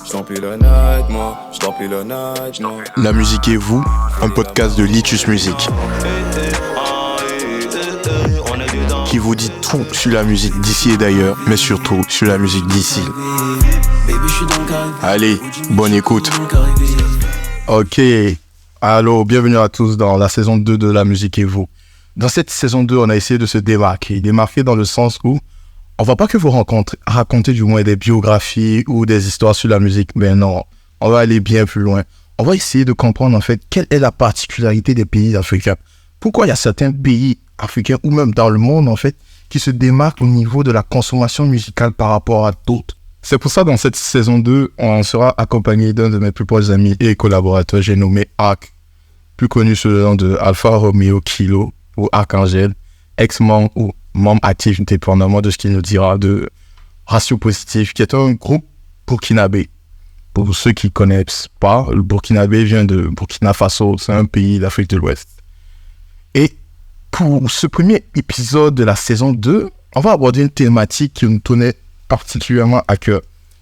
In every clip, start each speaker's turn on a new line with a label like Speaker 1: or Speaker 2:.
Speaker 1: J'remplis la night, moi. J'remplis la night, moi.
Speaker 2: La musique et vous, un podcast de Litus Music qui vous dit tout sur la musique d'ici et d'ailleurs, mais surtout sur la musique d'ici. Allez, bonne écoute. Ok, allô, bienvenue à tous dans la saison 2 de La musique et vous. Dans cette saison 2, on a essayé de se démarquer dans le sens où on va pas que vous raconter du moins des biographies ou des histoires sur la musique, mais non, on va aller bien plus loin. On va essayer de comprendre en fait quelle est la particularité des pays africains. Pourquoi il y a certains pays africains ou même dans le monde en fait qui se démarquent au niveau de la consommation musicale par rapport à d'autres. C'est pour ça dans cette saison 2, on sera accompagné d'un de mes plus proches amis et collaborateurs, j'ai nommé Arc, plus connu sous le nom de Alpha Romeo Kilo ou Archangel, ex-membre ou membre actif dépendamment de ce qu'il nous dira de Ratio Positif, qui est un groupe burkinabé. Pour ceux qui ne connaissent pas, le burkinabé vient de Burkina Faso, c'est un pays d'Afrique de l'Ouest. Et pour ce premier épisode de la saison 2, on va aborder une thématique qui nous tenait particulièrement à cœur,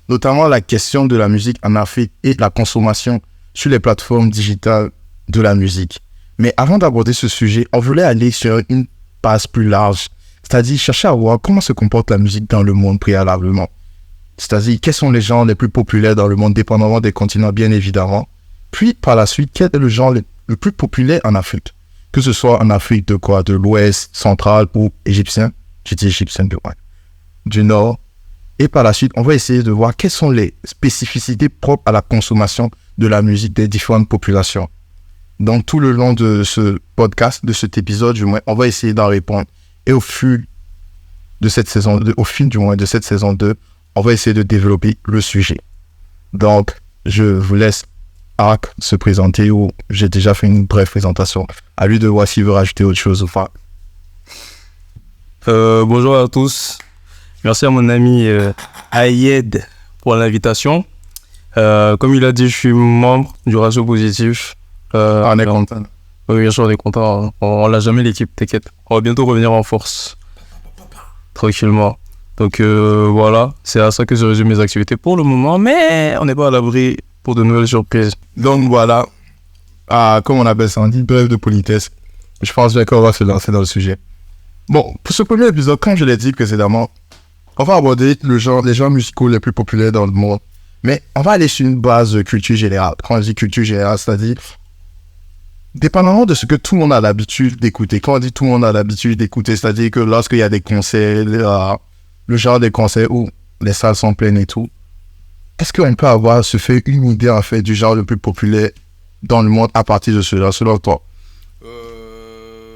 Speaker 2: notamment la question de la musique en Afrique et de la consommation sur les plateformes digitales de la musique. Mais avant d'aborder ce sujet, on voulait aller sur une base plus large, c'est-à-dire chercher à voir comment se comporte la musique dans le monde préalablement. C'est-à-dire quels sont les genres les plus populaires dans le monde, dépendamment des continents bien évidemment. Puis par la suite, quel est le genre le plus populaire en Afrique, que ce soit en Afrique de l'Ouest, centrale ou égyptien, j'ai dit égyptien du Nord. Et par la suite, on va essayer de voir quelles sont les spécificités propres à la consommation de la musique des différentes populations. Donc tout le long de ce podcast, de cet épisode du moins, on va essayer d'en répondre. Et au fil de cette saison 2, on va essayer de développer le sujet. Donc, je vous laisse Arc se présenter, ou j'ai déjà fait une brève présentation. À lui de voir s'il veut rajouter autre chose ou pas.
Speaker 3: Bonjour à tous. Merci à mon ami Ayed pour l'invitation. Comme il a dit, je suis membre du Ratio Positif.
Speaker 2: On est content.
Speaker 3: Oui, bien sûr, on est content. On l'a jamais l'équipe, t'inquiète. On va bientôt revenir en force. Tranquillement. Donc voilà, c'est à ça que je résume mes activités pour le moment, mais on n'est pas à l'abri pour de nouvelles surprises.
Speaker 2: Donc voilà, comme on appelle ça, on dit brève de politesse. Je pense bien qu'on va se lancer dans le sujet. Bon, pour ce premier épisode, comme je l'ai dit précédemment, on va aborder les genres musicaux les plus populaires dans le monde. Mais on va aller sur une base de culture générale. Quand on dit culture générale, c'est-à-dire dépendamment de ce que tout le monde a l'habitude d'écouter. Quand on dit tout le monde a l'habitude d'écouter, c'est-à-dire que lorsqu'il y a des concerts, le genre des concerts où les salles sont pleines et tout, est-ce qu'on peut se faire une idée en fait du genre le plus populaire dans le monde à partir de cela, selon toi?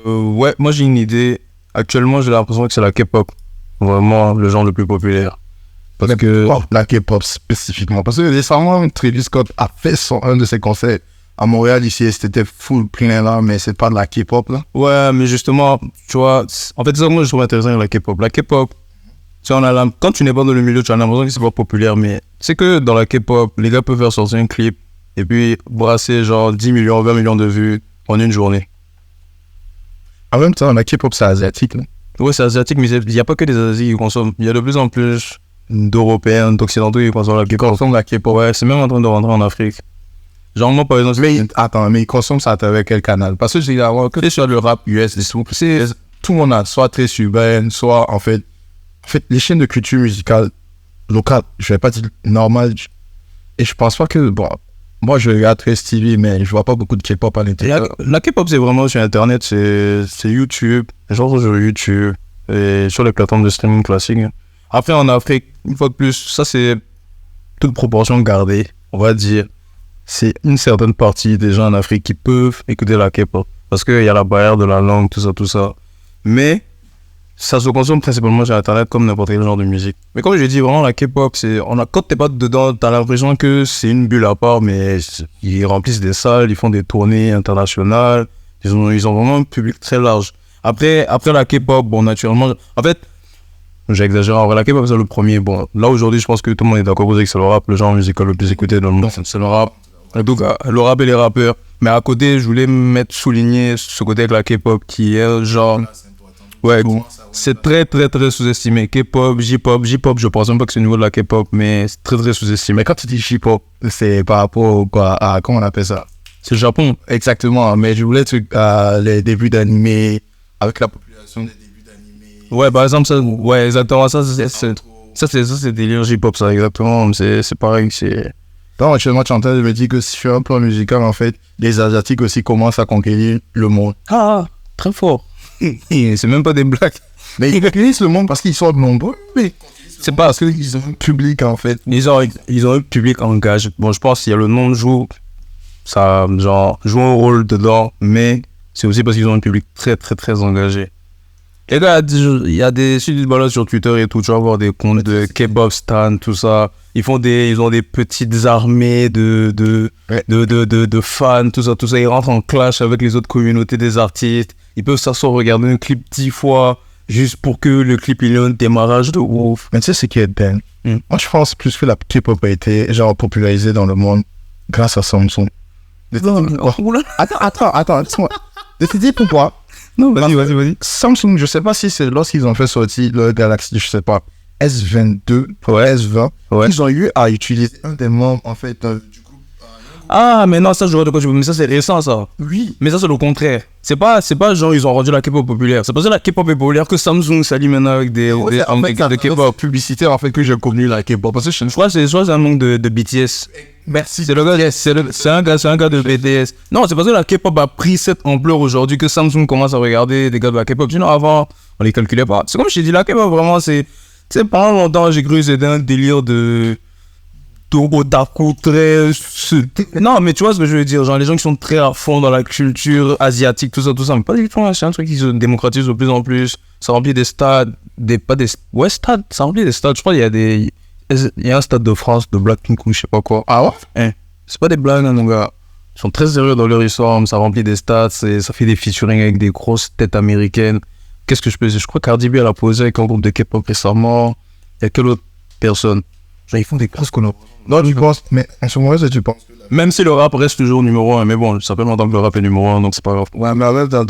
Speaker 3: Ouais, moi j'ai une idée. Actuellement, j'ai l'impression que c'est la K-pop. Vraiment le genre le plus populaire.
Speaker 2: Parce que la K-pop spécifiquement. Parce que récemment, Travis Scott a fait un de ses concerts à Montréal ici, c'était full plein là, mais c'est pas de la K-pop là.
Speaker 3: Ouais, mais justement, tu vois, en fait, c'est ça que moi je trouve intéressant avec la K-pop. La K-pop, tu vois, quand tu n'es pas dans le milieu, tu as l'impression que c'est pas populaire, mais c'est que dans la K-pop, les gars peuvent faire sortir un clip et puis brasser genre 10 millions, 20 millions de vues en une journée.
Speaker 2: En même temps, la K-pop c'est asiatique là.
Speaker 3: Ouais, c'est asiatique, mais il n'y a pas que des Asiatiques qui consomment. Il y a de plus en plus d'Européens, d'Occidentaux qui consomment la K-pop. Ouais, c'est même en train de rentrer en Afrique. Genre moi par exemple...
Speaker 2: Mais ils consomment ça à travers quel canal? Parce que j'ai que sur le rap US, tout le monde a soit très urbain, soit en fait les chaînes de culture musicale locale, je vais pas dire normales. Et je pense pas que... Bon, moi je regarde très TV, mais je vois pas beaucoup de K-pop à l'intérieur.
Speaker 3: La K-pop c'est vraiment sur internet, c'est YouTube, genre sur YouTube et sur les plateformes de streaming classiques. Après en Afrique, une fois de plus, ça c'est toute proportion gardée, on va dire. C'est une certaine partie des gens en Afrique qui peuvent écouter la K-pop. Parce qu'il y a la barrière de la langue, tout ça. Mais ça se consomme principalement sur Internet comme n'importe quel genre de musique. Mais comme je dis, vraiment, la K-pop, quand t'es pas dedans, t'as l'impression que c'est une bulle à part, mais ils remplissent des salles, ils font des tournées internationales. Ils ont vraiment un public très large. Après la K-pop, bon, naturellement... En fait, j'exagère, en vrai, la K-pop, c'est le premier. Bon, là, aujourd'hui, je pense que tout le monde est d'accord pour dire que c'est le rap, le genre musical le plus écouté dans le monde. C'est le rap. En tout cas, le rap et les rappeurs. Mais à côté, je voulais souligner ce côté avec la K-pop qui est genre... Ouais, c'est très très très sous-estimé. K-pop, J-pop, je pense même pas que c'est au niveau de la K-pop, mais c'est très très sous-estimé.
Speaker 2: Mais quand tu dis J-pop, c'est par rapport quoi, à, comment on appelle ça?
Speaker 3: C'est le Japon.
Speaker 2: Exactement, mais je voulais les débuts d'animé, avec la population des débuts d'animé.
Speaker 3: Ouais, par exemple, ça, ouais, exactement, ça c'est délire J-pop, ça, exactement. C'est pareil, c'est...
Speaker 2: Donc, actuellement, tu es en train de me dire que sur un plan musical, en fait, les Asiatiques aussi commencent à conquérir le monde.
Speaker 3: Ah, très fort. C'est même pas des blagues.
Speaker 2: Mais ils conquérissent le monde parce qu'ils sont nombreux, mais c'est parce qu'ils ont un public, en fait.
Speaker 3: Ils ont un public engagé. Bon, je pense qu'il y a le nom de joue, ça, genre, joue un rôle dedans, mais c'est aussi parce qu'ils ont un public très, très, très engagé. Et là, il y a des sites de balade sur Twitter et tout, tu vas voir des comptes de K-pop stan, tout ça. Ils ont des petites armées de fans, tout ça. Ils rentrent en clash avec les autres communautés des artistes. Ils peuvent s'asseoir regarder un clip 10 fois juste pour que le clip il ait un démarrage de ouf.
Speaker 2: Mais tu sais ce qui est dingue? Moi, je pense plus que la K-pop a été, genre, popularisée dans le monde grâce à Samsung. Attends, laisse-moi. Je te dis pourquoi.
Speaker 3: Non, vas-y.
Speaker 2: Samsung, je sais pas si c'est lorsqu'ils ont fait sortir le Galaxy, je sais pas, S22, S20, ils ont eu à utiliser un des membres, en fait, du groupe.
Speaker 3: Ah, mais non, ça, je vois de quoi tu veux, mais ça, c'est récent, ça.
Speaker 2: Oui.
Speaker 3: Mais ça, c'est le contraire. C'est pas genre, ils ont rendu la K-pop populaire. C'est parce que la K-pop est populaire que Samsung s'allie maintenant avec des de K-pop.
Speaker 2: Publicité, en fait, que j'ai connu la K-pop. Parce que je
Speaker 3: crois que c'est un manque de BTS.
Speaker 2: Merci.
Speaker 3: C'est le gars, c'est un gars de BTS. Non, c'est parce que la K-pop a pris cette ampleur aujourd'hui que Samsung commence à regarder des gars de la K-pop. Sinon, avant, on les calculait pas. C'est comme je t'ai dit, la K-pop, vraiment, c'est... Tu sais, pendant longtemps, j'ai cru que c'était un délire de otaku très... Non, mais tu vois ce que je veux dire. Genre, les gens qui sont très à fond dans la culture asiatique, tout ça. Mais pas du tout, c'est un truc qui se démocratise de plus en plus. Ça remplit des stades, Ouais, stades, ça remplit des stades. Je crois qu'il y a des... Il y a un stade de France, de Blackpink ou je sais pas quoi.
Speaker 2: Ah ouais?
Speaker 3: C'est pas des blagues, hein, mon gars. Ils sont très sérieux dans leur histoire, ça remplit des stades, ça fait des featuring avec des grosses têtes américaines. Qu'est-ce que je peux dire? Je crois qu'Cardi B elle a posé avec un groupe de K-pop récemment. Il y a quelle autre personne? Genre, ils font des grosses collaborations.
Speaker 2: Non, tu penses, mais en ce moment, tu penses que
Speaker 3: même si le rap reste toujours numéro 1, mais bon, ça fait longtemps que le rap est numéro 1, donc c'est pas grave.
Speaker 2: Ouais, mais en même temps,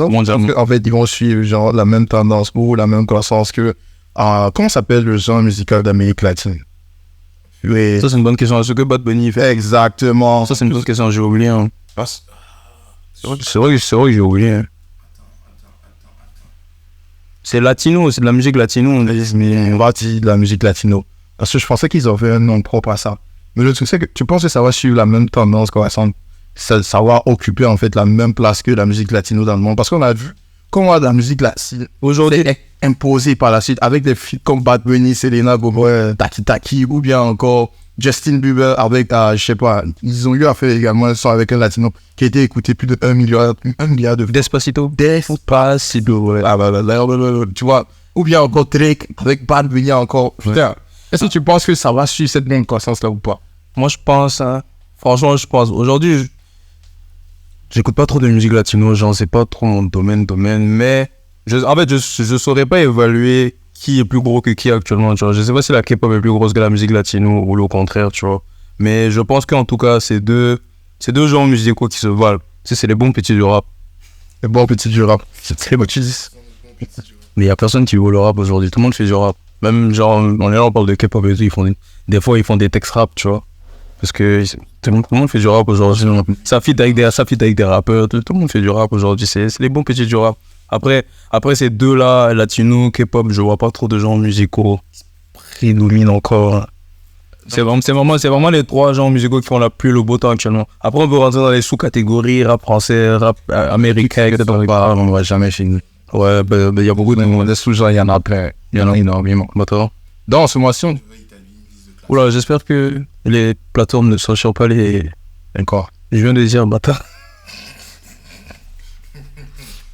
Speaker 2: en fait, ils vont suivre genre la même tendance ou la même croissance que... comment s'appelle le genre musical d'Amérique latine? Oui.
Speaker 3: Ça, c'est une bonne question. Ce que Bad Bunny fait.
Speaker 2: Exactement.
Speaker 3: Ça, c'est une bonne question. J'ai oublié. Hein. C'est vrai que j'ai oublié. Hein. C'est latino, c'est de la musique latino.
Speaker 2: Mais on va dire de la musique latino. Parce que je pensais qu'ils avaient un nom propre à ça. Mais le truc, c'est que tu penses que ça va suivre la même tendance croissante. Ça va occuper en fait la même place que la musique latino dans le monde. Parce qu'on a vu comment la musique latine aujourd'hui est imposée par la suite avec des feats comme Bad Bunny, Selena Gomez, Taki Taki ou bien encore Justin Bieber avec, je sais pas, ils ont eu à faire également un son avec un latino qui a été écouté plus de 1 milliard de fois.
Speaker 3: Despacito.
Speaker 2: Ouais. Tu vois, ou bien encore Drake avec Bad Bunny encore. Putain, est-ce que tu penses que ça va suivre cette même croissance là ou pas?
Speaker 3: Moi je pense, hein, franchement je pense, aujourd'hui j'écoute pas trop de musique latino, genre c'est pas trop mon domaine, mais en fait je saurais pas évaluer qui est plus gros que qui actuellement, tu vois. Je sais pas si la K-pop est plus grosse que la musique latino ou le contraire, tu vois. Mais je pense qu'en tout cas c'est deux genres musicaux qui se valent. Tu sais, c'est les bons petits du rap.
Speaker 2: Les bons petits du rap. C'est très bon, tu dis.
Speaker 3: Mais y a personne qui veut le rap aujourd'hui, tout le monde fait du rap. Même genre, on parle de K-pop et tout, des fois ils font des textes rap, tu vois. Parce que tout le monde fait du rap aujourd'hui. Ça fit avec des rappeurs. Tout le monde fait du rap aujourd'hui. C'est les bons petits du rap. Après ces deux-là, latino, K-pop, je vois pas trop de genres musicaux qui prédominent encore. C'est vraiment les trois genres musicaux qui font la pluie le beau temps actuellement. Après, on peut rentrer dans les sous-catégories, rap français, rap américain, etc.
Speaker 2: On va jamais finir.
Speaker 3: Ouais, il y a beaucoup
Speaker 2: de sous-genres, il y en a plein. Il y en a énormément. Dans ce mois-ci, on...
Speaker 3: Oula, j'espère que les plateformes ne censurent pas les...
Speaker 2: Encore.
Speaker 3: Je viens de dire, bâtard.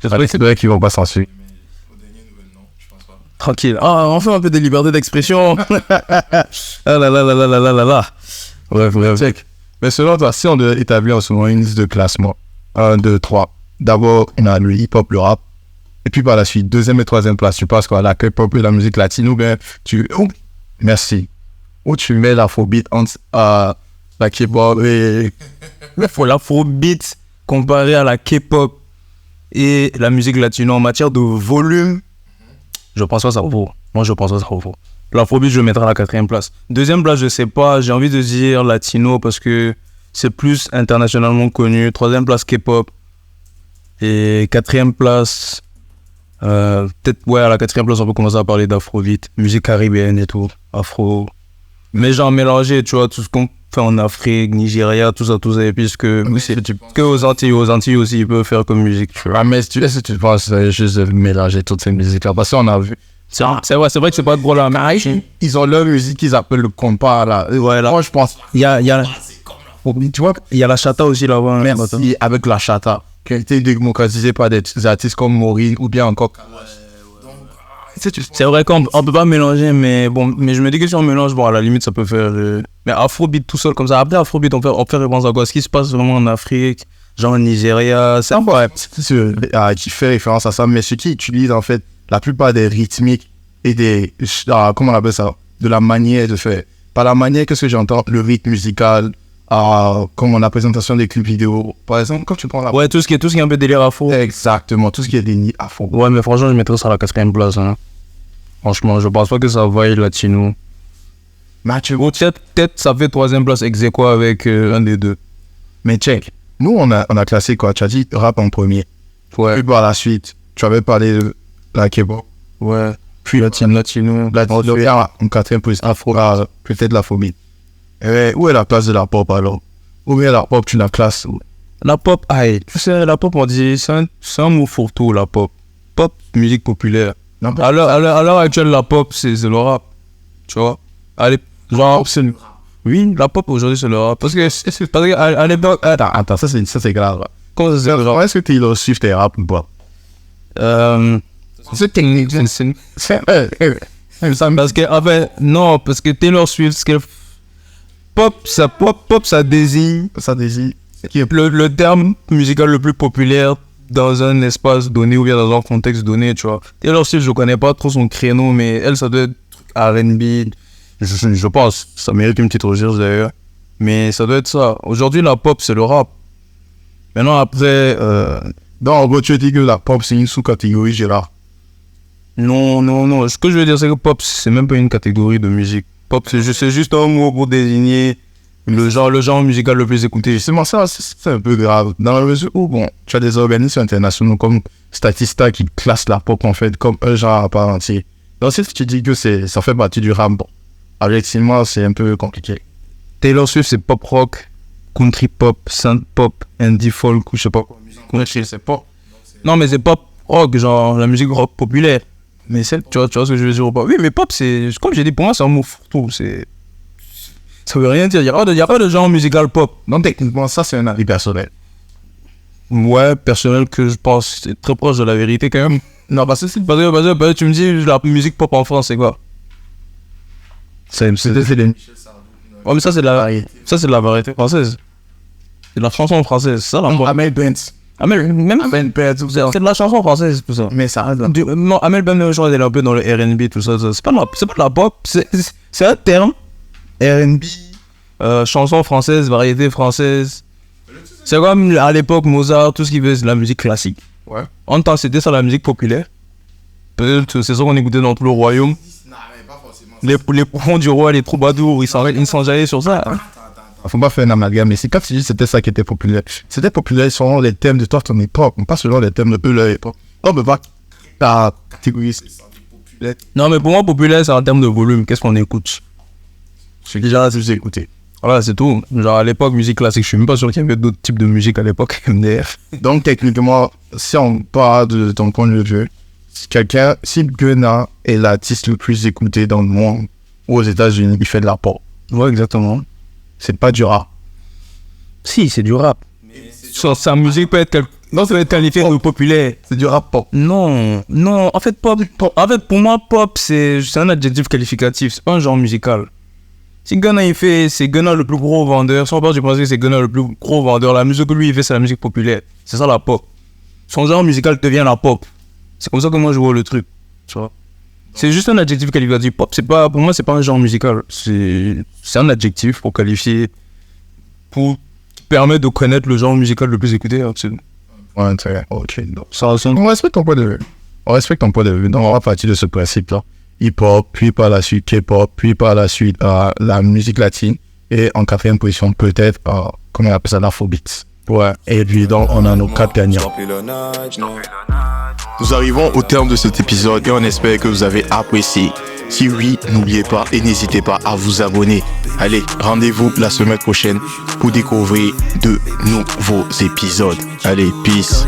Speaker 2: C'est vrai qu'ils vont pas censurer.
Speaker 3: Tranquille. Ah, on fait un peu de liberté d'expression. Ah là là là là là là là.
Speaker 2: Bref. Mais selon toi, si on doit établir en ce moment une liste de classement, 1, 2, 3. D'abord, on a le hip-hop, le rap. Et puis par la suite, deuxième et troisième place, tu passes quoi? La K-pop et la musique latine ou bien tu... Oh, merci. Où tu mets l'afrobeat entre la K-pop et...
Speaker 3: L'afrobeat comparé à la K-pop et la musique latino en matière de volume, Je pense pas que ça vaut. Moi, je pense pas que ça vaut. L'afrobeat, je le mettrai à la 4e place. 2e place, je sais pas. J'ai envie de dire latino parce que c'est plus internationalement connu. 3e place, K-pop. Et 4e place, peut-être, ouais, à la 4e place, on peut commencer à parler d'afrobeat. Musique caribéenne et tout. Afro. Mais genre mélangé, tu vois, tout ce qu'on fait en Afrique, Nigeria, tout ça, puisque aux Antilles aussi, ils peuvent faire comme musique, tu vois.
Speaker 2: Ah, mais tu penses juste de mélanger toutes ces musiques-là. Parce qu'on a vu.
Speaker 3: C'est vrai que c'est pas drôle, mais
Speaker 2: Ils ont leur musique qu'ils appellent le compas, là.
Speaker 3: ouais, là.
Speaker 2: Moi, je pense.
Speaker 3: Il y a, tu vois, il y a la chata aussi là-bas.
Speaker 2: Merci, avec la chata, qui a été démocratisée par des artistes comme Maury ou bien encore.
Speaker 3: C'est vrai qu'on peut pas mélanger, mais bon, mais je me dis que si on mélange, bon, à la limite, ça peut faire. Mais Afrobeat tout seul comme ça. Après Afrobeat, on fait référence à quoi? Ce qui se passe vraiment en Afrique, genre au Nigeria, c'est un peu.
Speaker 2: Ouais, c'est sûr, qui fait référence à ça, mais ceux qui utilisent en fait la plupart des rythmiques et des. Comment on appelle ça? De la manière de faire. Par la manière, qu'est-ce que j'entends? Le rythme musical, comme la présentation des clips vidéo. Par exemple, quand tu prends la.
Speaker 3: Ouais, tout ce qui est un peu délire afro.
Speaker 2: Exactement, tout ce qui est déni afro.
Speaker 3: Ouais, mais franchement, je mettrais ça à la 4e place. Hein. Franchement, je pense pas que ça vaille latino. Ou peut-être ça fait 3e place ex aequo avec un des deux.
Speaker 2: Mais check, nous on a classé quoi? Tu as dit rap en premier.
Speaker 3: Ouais.
Speaker 2: Puis par la suite, tu avais parlé de la K-pop.
Speaker 3: Ouais. Puis latino.
Speaker 2: En 4e position, afro, peut-être l'afrobeat. Où est la place de la pop alors? Où est la pop, tu la classes?
Speaker 3: La pop, aïe. Tu sais, la pop, on dit, c'est un mot fourre-tout, la pop. Pop, musique populaire.
Speaker 2: Non,
Speaker 3: À l'heure actuelle, la pop, c'est le rap. Tu vois? Allez, genre. Oui, la pop aujourd'hui, c'est le rap. Parce qu'à l'époque.
Speaker 2: Attends, ça c'est grave. Là.
Speaker 3: Comment ça se dit?
Speaker 2: Est-ce que Taylor Swift est rap ou pas?
Speaker 3: C'est technique. Parce que, en fait, non, parce que Taylor Swift, pop, ça désigne.
Speaker 2: Ça désigne.
Speaker 3: Le terme musical le plus populaire dans un espace donné ou bien dans un contexte donné, tu vois. Taylor Swift, je connais pas trop son créneau, mais elle, ça doit être R&B. Je pense, ça mérite une petite recherche d'ailleurs. Mais ça doit être ça. Aujourd'hui, la pop, c'est le rap. Maintenant, après...
Speaker 2: Donc, en gros, tu dis que la pop, c'est une sous-catégorie, Gérard.
Speaker 3: Non. Ce que je veux dire, c'est que pop, c'est même pas une catégorie de musique. Pop, c'est juste un mot pour désigner le genre musical le plus écouté.
Speaker 2: Justement, ça, c'est un peu grave. Dans la mesure où, bon, tu as des organismes internationaux comme Statista qui classent la pop, en fait, comme un genre à part entier. Donc, si tu dis que ça fait partie du rap, bon, objectivement, c'est un peu compliqué.
Speaker 3: Taylor Swift, c'est pop rock, country pop, synth pop, indie folk, ou je sais pas quoi.
Speaker 2: C'est pop.
Speaker 3: Non, mais c'est pop rock, genre la musique rock populaire. Mais tu vois ce que je veux dire ou pas? Oui, mais pop, c'est, comme j'ai dit, pour moi, c'est un mot fourre-tout. Ça veut rien dire. Il n'y a pas de genre musical pop.
Speaker 2: Non, techniquement, ça, c'est un avis personnel.
Speaker 3: Ouais, personnel que je pense c'est très proche de la vérité quand même.
Speaker 2: Non, parce que c'est
Speaker 3: Parce que tu me dis, la musique pop en France, c'est quoi? C'est
Speaker 2: des...
Speaker 3: Ouais, mais ça, c'est de la variété française. C'est de la chanson française, c'est ça la pop.
Speaker 2: Amel Benz.
Speaker 3: Amel c'est de la chanson française, tout ça.
Speaker 2: Mais ça reste là.
Speaker 3: Non, Amel Benz, je crois, elle est un peu dans le R&B, tout ça. C'est pas de la pop, c'est un terme. R&B, chanson française, variété française. C'est comme à l'époque Mozart, tout ce qui veut, c'est la musique classique.
Speaker 2: Ouais.
Speaker 3: En temps, c'était ça la musique populaire. Peut-être c'est ça qu'on écoutait dans tout le royaume.
Speaker 1: Non, mais pas forcément.
Speaker 3: Les prophètes du roi, les troubadours, ils s'enjaillaient sur ça.
Speaker 2: Faut pas faire un amalgame, mais c'est quand tu dis que c'était ça qui était populaire. C'était populaire selon les thèmes de toi, ton époque, pas selon les thèmes de eux, leur époque. On peut pas ta catégorie, c'est populaire.
Speaker 3: Non, mais pour moi, populaire, c'est en termes de volume. Qu'est-ce qu'on écoute?
Speaker 2: C'est déjà là, si vous écoutez.
Speaker 3: Voilà, c'est tout. Genre à l'époque, musique classique, je suis même pas sûr qu'il y avait d'autres types de musique à l'époque, MDR.
Speaker 2: Donc, techniquement, si on parle de ton point de vue, si Gunna est l'artiste le plus écouté dans le monde, ou aux États-Unis, il fait de la pop.
Speaker 3: Ouais, exactement.
Speaker 2: C'est pas du rap.
Speaker 3: Si, c'est du rap. Sa musique peut être non, ça va être qualifié de populaire.
Speaker 2: C'est du rap pop.
Speaker 3: Non. En fait, pop. En fait, pour moi, pop, c'est un adjectif qualificatif. C'est pas un genre musical. Si Gunna c'est Gunna le plus gros vendeur. Si on part du principe que c'est Gunna le plus gros vendeur, la musique que lui il fait, c'est la musique populaire. C'est ça la pop. Son genre musical devient la pop. C'est comme ça que moi je vois le truc. Tu vois. C'est juste un adjectif qualificatif. Pop, pour moi, c'est pas un genre musical. C'est un adjectif pour qualifier, pour permettre de connaître le genre musical le plus écouté. Absolument.
Speaker 2: Ouais, très bien. Ok. Donc,
Speaker 3: Ça
Speaker 2: on respecte ton point de vue. on respecte ton point de vue. Donc, on va partir de ce principe-là. Hip-hop, puis par la suite K-pop, puis par la suite la musique latine. Et en quatrième position, peut-être, comment on appelle ça, l'afrobeat. Ouais. Et puis, donc, on a nos 4 gagnants.
Speaker 4: Nous arrivons au terme de cet épisode et on espère que vous avez apprécié. Si oui, n'oubliez pas et n'hésitez pas à vous abonner. Allez, rendez-vous la semaine prochaine pour découvrir de nouveaux épisodes. Allez, peace.